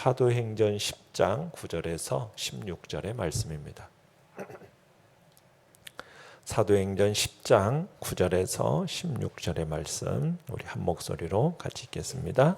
사도행전 10장 9절에서 16절의 말씀입니다. 사도행전 10장 9절에서 16절의 말씀 우리 한 목소리로 같이 읽겠습니다.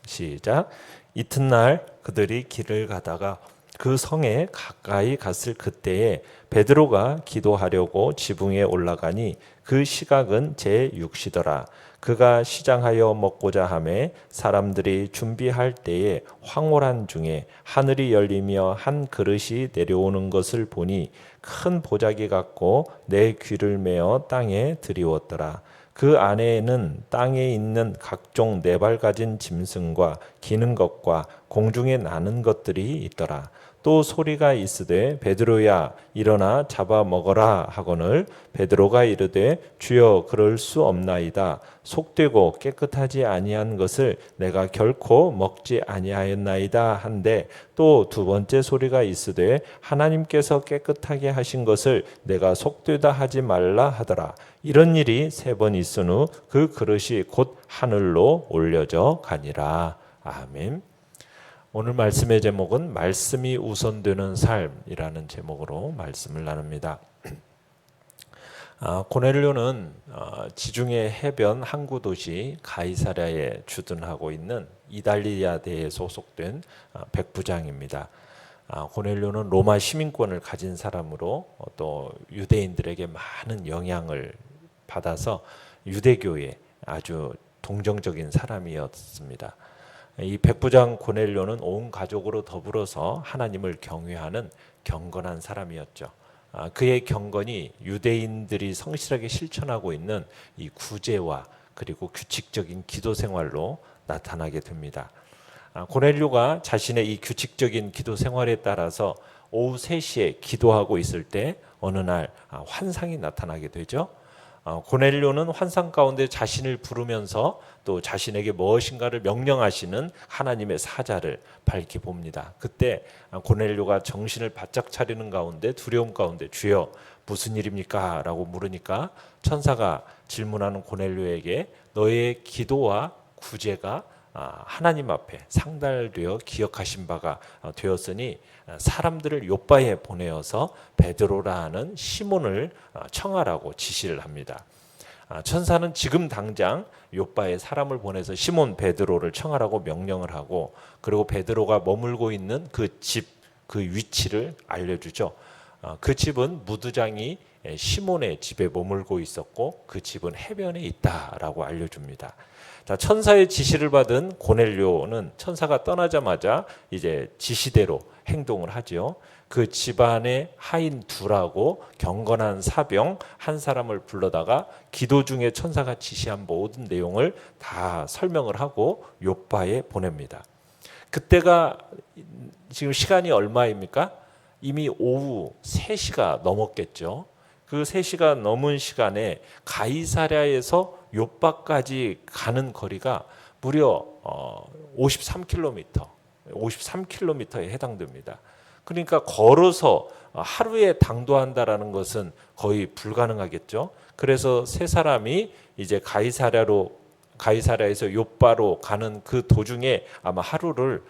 시작. 이튿날 그들이 길을 가다가 그 성에 가까이 갔을 그때에 베드로가 기도하려고 지붕에 올라가니 그 시각은 제6시더라. 그가 시장하여 먹고자 하매 사람들이 준비할 때에 황홀한 중에 하늘이 열리며 한 그릇이 내려오는 것을 보니 큰 보자기 같고 내 귀를 메어 땅에 들이웠더라. 그 안에는 땅에 있는 각종 네 발 가진 짐승과 기는 것과 공중에 나는 것들이 있더라. 또 소리가 있으되 베드로야 일어나 잡아 먹어라 하거늘 베드로가 이르되 주여 그럴 수 없나이다. 속되고 깨끗하지 아니한 것을 내가 결코 먹지 아니하였나이다 한데 또 두 번째 소리가 있으되 하나님께서 깨끗하게 하신 것을 내가 속되다 하지 말라 하더라. 이런 일이 세 번 있은 후 그 그릇이 곧 하늘로 올려져 가니라. 아멘. 오늘 말씀의 제목은 말씀이 우선되는 삶이라는 제목으로 말씀을 나눕니다. 고넬료는 지중해 해변 항구 도시 가이사랴에 주둔하고 있는 이달리아대에 소속된 백부장입니다. 고넬료는 로마 시민권을 가진 사람으로 또 유대인들에게 많은 영향을 받아서 유대교에 아주 동정적인 사람이었습니다. 이 백부장 고넬료는 온 가족으로 더불어서 하나님을 경외하는 경건한 사람이었죠. 그의 경건이 유대인들이 성실하게 실천하고 있는 이 구제와 그리고 규칙적인 기도 생활로 나타나게 됩니다. 고넬료가 자신의 이 규칙적인 기도 생활에 따라서 오후 3시에 기도하고 있을 때 어느 날 환상이 나타나게 되죠. 고넬료는 환상 가운데 자신을 부르면서 또 자신에게 무엇인가를 명령하시는 하나님의 사자를 밝히 봅니다. 그때 고넬료가 정신을 바짝 차리는 가운데 두려움 가운데 주여 무슨 일입니까? 라고 물으니까 천사가 질문하는 고넬료에게 너의 기도와 구제가 하나님 앞에 상달되어 기억하신 바가 되었으니 사람들을 요바에 보내어서 베드로라 하는 시몬을 청하라고 지시를 합니다. 천사는 지금 당장 요바에 사람을 보내서 시몬 베드로를 청하라고 명령을 하고 그리고 베드로가 머물고 있는 그 집, 그 위치를 알려주죠. 그 집은 무두장이 시몬의 집에 머물고 있었고 그 집은 해변에 있다라고 알려줍니다. 자, 천사의 지시를 받은 고넬료는 천사가 떠나자마자 이제 지시대로 행동을 하죠. 그 집안의 하인 둘하고 경건한 사병 한 사람을 불러다가 기도 중에 천사가 지시한 모든 내용을 다 설명을 하고 요바에 보냅니다. 그때가 지금 시간이 얼마입니까? 이미 오후 3시가 넘었겠죠. 그 3시가 넘은 시간에 가이사랴에서 요바까지 가는 거리가 무려 53km에 해당됩니다. 그러니까 걸어서 하루에 당도한다라는 것은 거의 불가능하겠죠. 그래서 세 사람이 이제 가이사랴에서 요바로 가는 그 도중에 아마 하루를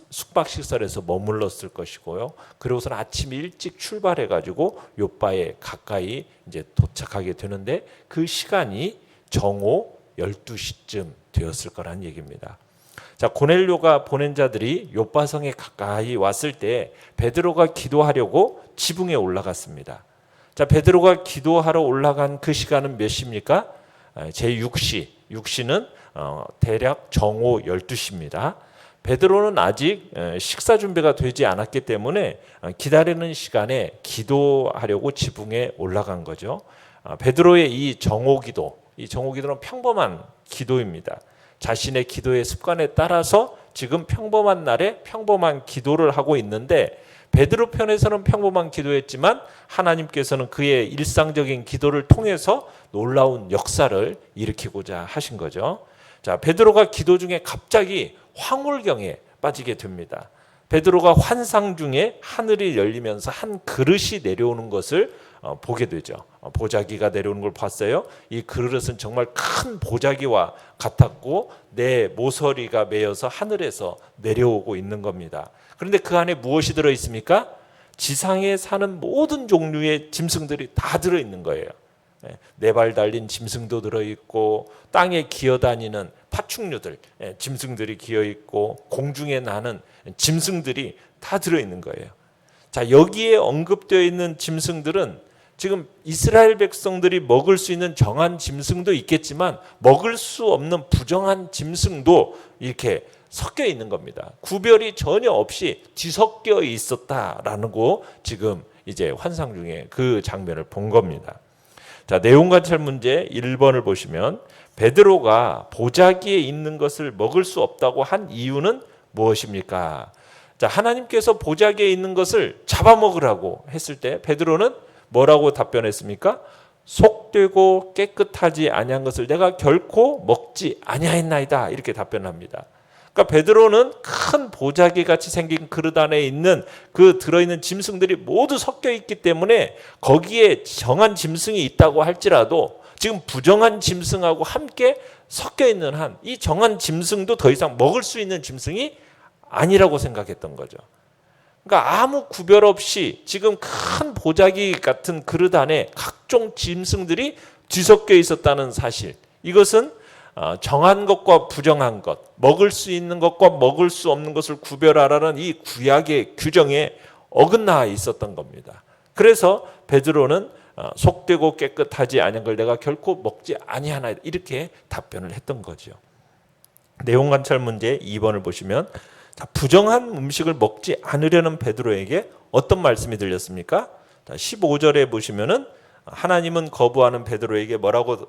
숙박시설에서 머물렀을 것이고요. 그리고서는 아침 일찍 출발해가지고 요바에 가까이 이제 도착하게 되는데 그 시간이 정오 12시쯤 되었을 거란 얘기입니다. 자, 고넬료가 보낸 자들이 요바성에 가까이 왔을 때 베드로가 기도하려고 지붕에 올라갔습니다. 자, 베드로가 기도하러 올라간 그 시간은 몇 시입니까? 제6시. 6시는 대략 정오 12시입니다. 베드로는 아직 식사 준비가 되지 않았기 때문에 기다리는 시간에 기도하려고 지붕에 올라간 거죠. 베드로의 이 정오기도, 이 정오기도는 평범한 기도입니다. 자신의 기도의 습관에 따라서 지금 평범한 날에 평범한 기도를 하고 있는데 베드로 편에서는 평범한 기도였지만 하나님께서는 그의 일상적인 기도를 통해서 놀라운 역사를 일으키고자 하신 거죠. 자, 베드로가 기도 중에 갑자기 황홀경에 빠지게 됩니다. 베드로가 환상 중에 하늘이 열리면서 한 그릇이 내려오는 것을 보게 되죠. 보자기가 내려오는 걸 봤어요. 이 그릇은 정말 큰 보자기와 같았고 내 모서리가 메어서 하늘에서 내려오고 있는 겁니다. 그런데 그 안에 무엇이 들어 있습니까? 지상에 사는 모든 종류의 짐승들이 다 들어 있는 거예요. 네 발 달린 짐승도 들어있고 땅에 기어다니는 파충류들, 짐승들이 기어있고 공중에 나는 짐승들이 다 들어있는 거예요. 자, 여기에 언급되어 있는 짐승들은 지금 이스라엘 백성들이 먹을 수 있는 정한 짐승도 있겠지만 먹을 수 없는 부정한 짐승도 이렇게 섞여 있는 겁니다. 구별이 전혀 없이 뒤섞여 있었다라는 거 지금 이제 환상 중에 그 장면을 본 겁니다. 자, 내용 관찰 문제 1번을 보시면 베드로가 보자기에 있는 것을 먹을 수 없다고 한 이유는 무엇입니까? 자, 하나님께서 보자기에 있는 것을 잡아먹으라고 했을 때 베드로는 뭐라고 답변했습니까? 속되고 깨끗하지 아니한 것을 내가 결코 먹지 아니하였나이다. 이렇게 답변합니다. 그러니까 베드로는 큰 보자기 같이 생긴 그릇 안에 있는 그 들어있는 짐승들이 모두 섞여 있기 때문에 거기에 정한 짐승이 있다고 할지라도 지금 부정한 짐승하고 함께 섞여 있는 한 이 정한 짐승도 더 이상 먹을 수 있는 짐승이 아니라고 생각했던 거죠. 그러니까 아무 구별 없이 지금 큰 보자기 같은 그릇 안에 각종 짐승들이 뒤섞여 있었다는 사실, 이것은 정한 것과 부정한 것, 먹을 수 있는 것과 먹을 수 없는 것을 구별하라는 이 구약의 규정에 어긋나 있었던 겁니다. 그래서 베드로는 속되고 깨끗하지 아니한 걸 내가 결코 먹지 아니하나이다, 이렇게 답변을 했던 거죠. 내용 관찰 문제 2번을 보시면 부정한 음식을 먹지 않으려는 베드로에게 어떤 말씀이 들렸습니까? 15절에 보시면은 하나님은 거부하는 베드로에게 뭐라고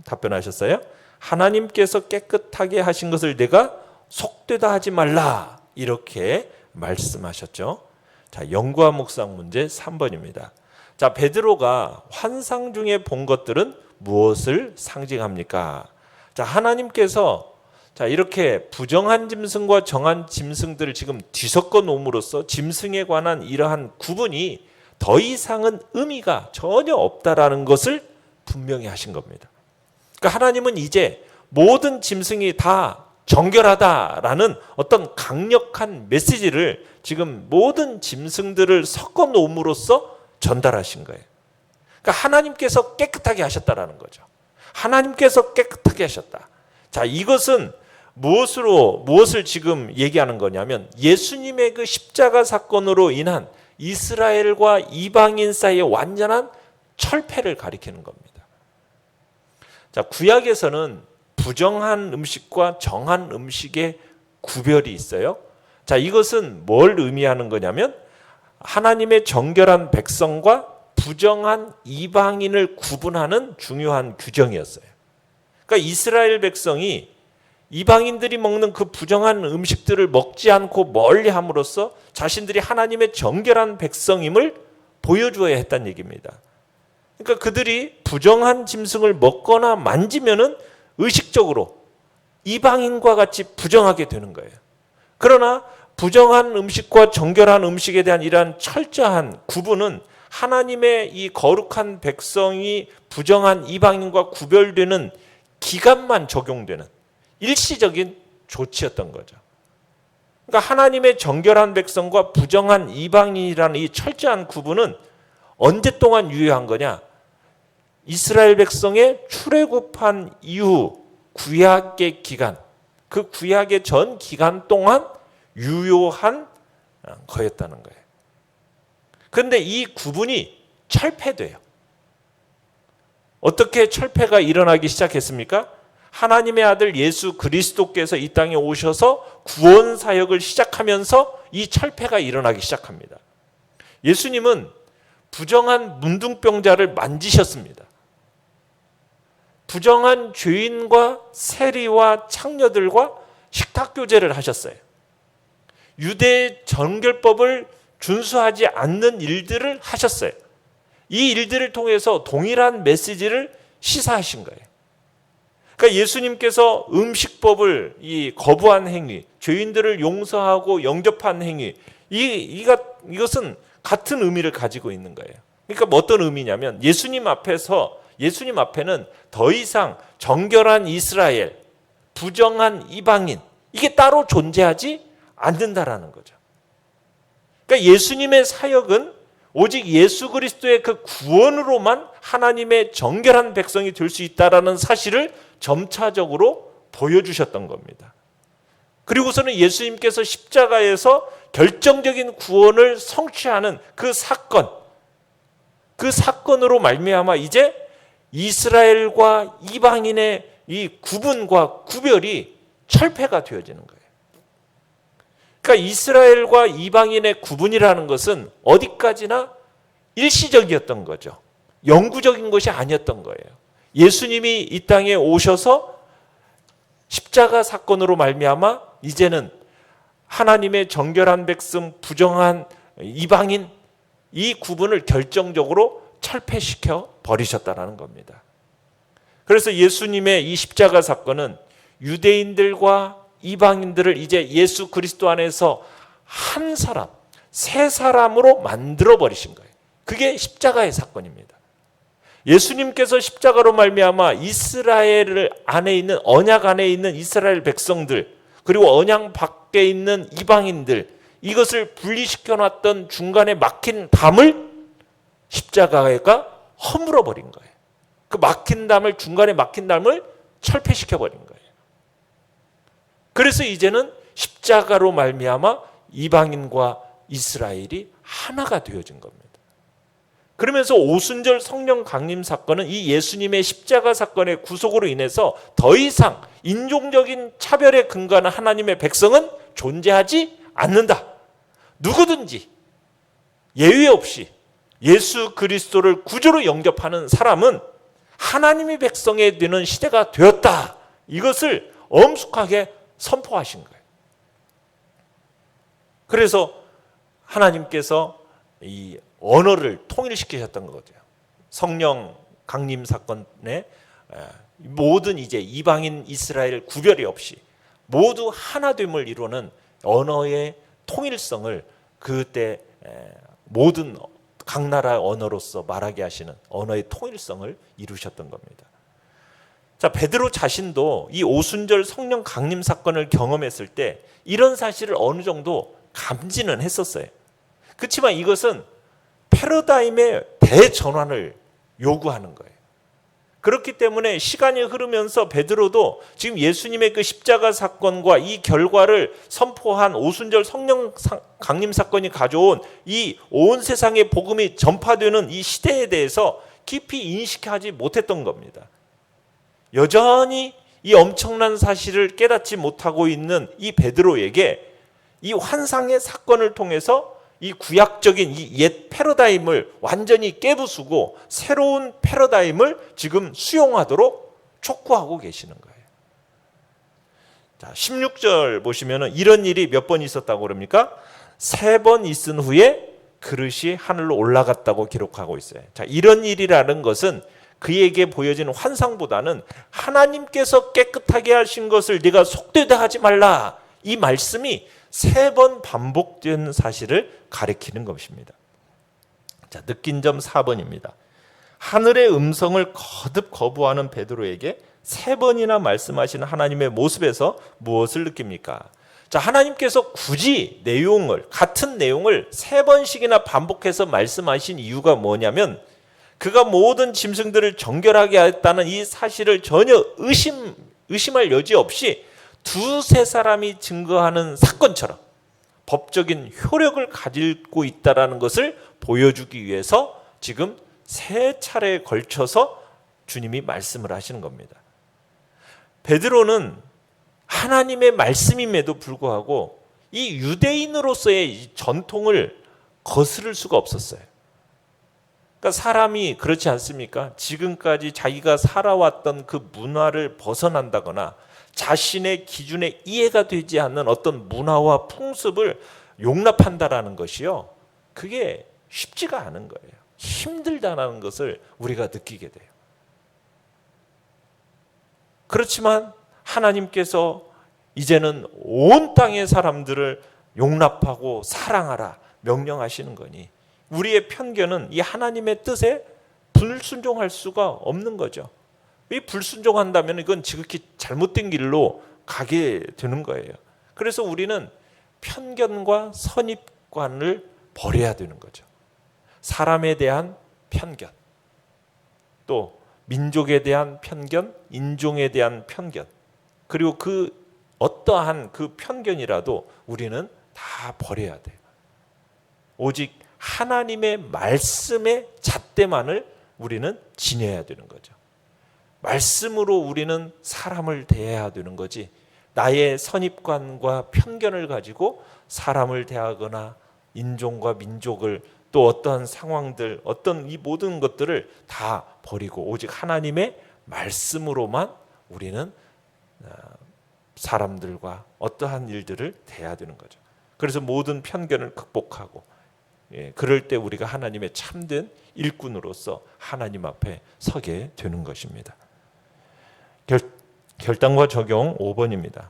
답변하셨어요? 하나님께서 깨끗하게 하신 것을 내가 속되다 하지 말라, 이렇게 말씀하셨죠. 자, 연구와 묵상 문제 3번입니다. 자, 베드로가 환상 중에 본 것들은 무엇을 상징합니까? 자, 하나님께서 이렇게 부정한 짐승과 정한 짐승들을 지금 뒤섞어 놓음으로써 짐승에 관한 이러한 구분이 더 이상은 의미가 전혀 없다라는 것을 분명히 하신 겁니다. 그러니까 하나님은 이제 모든 짐승이 다 정결하다라는 어떤 강력한 메시지를 지금 모든 짐승들을 섞어 놓음으로써 전달하신 거예요. 그러니까 하나님께서 깨끗하게 하셨다라는 거죠. 하나님께서 깨끗하게 하셨다. 자, 이것은 무엇을 지금 얘기하는 거냐면 예수님의 그 십자가 사건으로 인한 이스라엘과 이방인 사이의 완전한 철폐를 가리키는 겁니다. 자, 구약에서는 부정한 음식과 정한 음식의 구별이 있어요. 자, 이것은 뭘 의미하는 거냐면 하나님의 정결한 백성과 부정한 이방인을 구분하는 중요한 규정이었어요. 그러니까 이스라엘 백성이 이방인들이 먹는 그 부정한 음식들을 먹지 않고 멀리 함으로써 자신들이 하나님의 정결한 백성임을 보여주어야 했다는 얘기입니다. 그러니까 그들이 부정한 짐승을 먹거나 만지면은 의식적으로 이방인과 같이 부정하게 되는 거예요. 그러나 부정한 음식과 정결한 음식에 대한 이러한 철저한 구분은 하나님의 이 거룩한 백성이 부정한 이방인과 구별되는 기간만 적용되는 일시적인 조치였던 거죠. 그러니까 하나님의 정결한 백성과 부정한 이방인이라는 이 철저한 구분은 언제 동안 유효한 거냐? 이스라엘 백성의 출애굽한 이후 구약의 기간, 그 구약의 전 기간 동안 유효한 거였다는 거예요. 그런데 이 구분이 철폐돼요. 어떻게 철폐가 일어나기 시작했습니까? 하나님의 아들 예수 그리스도께서 이 땅에 오셔서 구원 사역을 시작하면서 이 철폐가 일어나기 시작합니다. 예수님은 부정한 문둥병자를 만지셨습니다. 부정한 죄인과 세리와 창녀들과 식탁교제를 하셨어요. 유대 정결법을 준수하지 않는 일들을 하셨어요. 이 일들을 통해서 동일한 메시지를 시사하신 거예요. 그러니까 예수님께서 음식법을 거부한 행위, 죄인들을 용서하고 영접한 행위, 이것은 같은 의미를 가지고 있는 거예요. 그러니까 뭐 어떤 의미냐면 예수님 앞에는 더 이상 정결한 이스라엘, 부정한 이방인, 이게 따로 존재하지 않는다라는 거죠. 그러니까 예수님의 사역은 오직 예수 그리스도의 그 구원으로만 하나님의 정결한 백성이 될 수 있다라는 사실을 점차적으로 보여주셨던 겁니다. 그리고서는 예수님께서 십자가에서 결정적인 구원을 성취하는 그 사건으로 말미암아 이제 이스라엘과 이방인의 이 구분과 구별이 철폐가 되어지는 거예요. 그러니까 이스라엘과 이방인의 구분이라는 것은 어디까지나 일시적이었던 거죠. 영구적인 것이 아니었던 거예요. 예수님이 이 땅에 오셔서 십자가 사건으로 말미암아 이제는 하나님의 정결한 백성, 부정한 이방인, 이 구분을 결정적으로 철폐시켜 버리셨다는 겁니다. 그래서 예수님의 이 십자가 사건은 유대인들과 이방인들을 이제 예수 그리스도 안에서 한 사람, 세 사람으로 만들어 버리신 거예요. 그게 십자가의 사건입니다. 예수님께서 십자가로 말미암아 이스라엘 안에 있는, 언약 안에 있는 이스라엘 백성들, 그리고 언약 밖에 있는 이방인들, 이것을 분리시켜 놨던 중간에 막힌 담을 십자가가 허물어 버린 거예요. 그 중간에 막힌 담을 철폐시켜 버린 거예요. 그래서 이제는 십자가로 말미암아 이방인과 이스라엘이 하나가 되어진 겁니다. 그러면서 오순절 성령 강림 사건은 이 예수님의 십자가 사건의 구속으로 인해서 더 이상 인종적인 차별에 근거하는 하나님의 백성은 존재하지 않는다. 누구든지 예외 없이 예수 그리스도를 구주로 영접하는 사람은 하나님의 백성이 되는 시대가 되었다. 이것을 엄숙하게 선포하신 거예요. 그래서 하나님께서 이 언어를 통일시키셨던 거죠. 성령 강림 사건에 모든 이제 이방인 이스라엘 구별이 없이 모두 하나됨을 이루는 언어의 통일성을 그때 모든 각 나라의 언어로서 말하게 하시는 언어의 통일성을 이루셨던 겁니다. 자, 베드로 자신도 이 오순절 성령 강림 사건을 경험했을 때 이런 사실을 어느 정도 감지는 했었어요. 그렇지만 이것은 패러다임의 대전환을 요구하는 거예요. 그렇기 때문에 시간이 흐르면서 베드로도 지금 예수님의 그 십자가 사건과 이 결과를 선포한 오순절 성령 강림 사건이 가져온 이 온 세상의 복음이 전파되는 이 시대에 대해서 깊이 인식하지 못했던 겁니다. 여전히 이 엄청난 사실을 깨닫지 못하고 있는 이 베드로에게 이 환상의 사건을 통해서 이 구약적인 이 옛 패러다임을 완전히 깨부수고 새로운 패러다임을 지금 수용하도록 촉구하고 계시는 거예요. 자, 16절 보시면은 이런 일이 몇 번 있었다고 그럽니까? 3번 있은 후에 그릇이 하늘로 올라갔다고 기록하고 있어요. 자, 이런 일이라는 것은 그에게 보여진 환상보다는 하나님께서 깨끗하게 하신 것을 네가 속되다 하지 말라. 이 말씀이 3번 반복된 사실을 가리키는 것입니다. 자, 느낀 점 4번입니다. 하늘의 음성을 거듭 거부하는 베드로에게 3번이나 말씀하시는 하나님의 모습에서 무엇을 느낍니까? 자, 하나님께서 굳이 같은 내용을 3번씩이나 반복해서 말씀하신 이유가 뭐냐면 그가 모든 짐승들을 정결하게 하였다는 이 사실을 전혀 의심할 여지 없이 두세 사람이 증거하는 사건처럼 법적인 효력을 가지고 있다는 것을 보여주기 위해서 지금 3차례에 걸쳐서 주님이 말씀을 하시는 겁니다. 베드로는 하나님의 말씀임에도 불구하고 이 유대인으로서의 전통을 거스를 수가 없었어요. 그러니까 사람이 그렇지 않습니까? 지금까지 자기가 살아왔던 그 문화를 벗어난다거나 자신의 기준에 이해가 되지 않는 어떤 문화와 풍습을 용납한다라는 것이요, 그게 쉽지가 않은 거예요. 힘들다는 것을 우리가 느끼게 돼요. 그렇지만 하나님께서 이제는 온 땅의 사람들을 용납하고 사랑하라 명령하시는 거니 우리의 편견은 이 하나님의 뜻에 불순종할 수가 없는 거죠. 이 불순종한다면 이건 지극히 잘못된 길로 가게 되는 거예요. 그래서 우리는 편견과 선입관을 버려야 되는 거죠. 사람에 대한 편견, 또 민족에 대한 편견, 인종에 대한 편견, 그리고 그 어떠한 그 편견이라도 우리는 다 버려야 돼요. 오직 하나님의 말씀의 잣대만을 우리는 지녀야 되는 거죠. 말씀으로 우리는 사람을 대해야 되는 거지 나의 선입관과 편견을 가지고 사람을 대하거나 인종과 민족을 또 어떠한 상황들, 어떤 이 모든 것들을 다 버리고 오직 하나님의 말씀으로만 우리는 사람들과 어떠한 일들을 대해야 되는 거죠. 그래서 모든 편견을 극복하고 그럴 때 우리가 하나님의 참된 일꾼으로서 하나님 앞에 서게 되는 것입니다. 결단과 적용 5번입니다.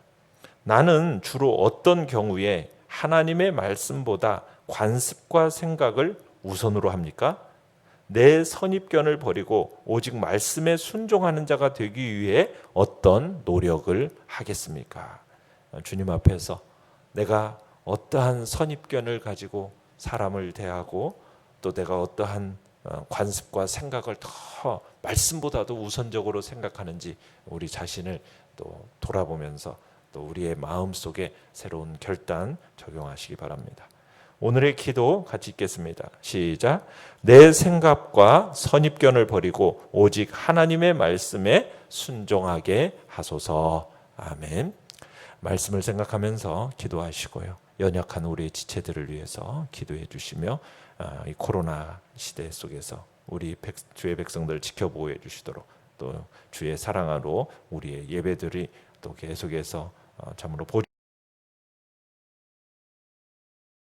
나는 주로 어떤 경우에 하나님의 말씀보다 관습과 생각을 우선으로 합니까? 내 선입견을 버리고 오직 말씀에 순종하는 자가 되기 위해 어떤 노력을 하겠습니까? 주님 앞에서 내가 어떠한 선입견을 가지고 사람을 대하고 또 내가 어떠한 관습과 생각을 더 말씀보다도 우선적으로 생각하는지 우리 자신을 또 돌아보면서 또 우리의 마음속에 새로운 결단 적용하시기 바랍니다. 오늘의 기도 같이 읽겠습니다. 시작. 내 생각과 선입견을 버리고 오직 하나님의 말씀에 순종하게 하소서. 아멘. 말씀을 생각하면서 기도하시고요. 연약한 우리의 지체들을 위해서 기도해 주시며 이 코로나 시대 속에서 우리 주의 백성들을 지켜보호해 주시도록 또 주의 사랑으로 우리의 예배들이 또 계속해서 참으로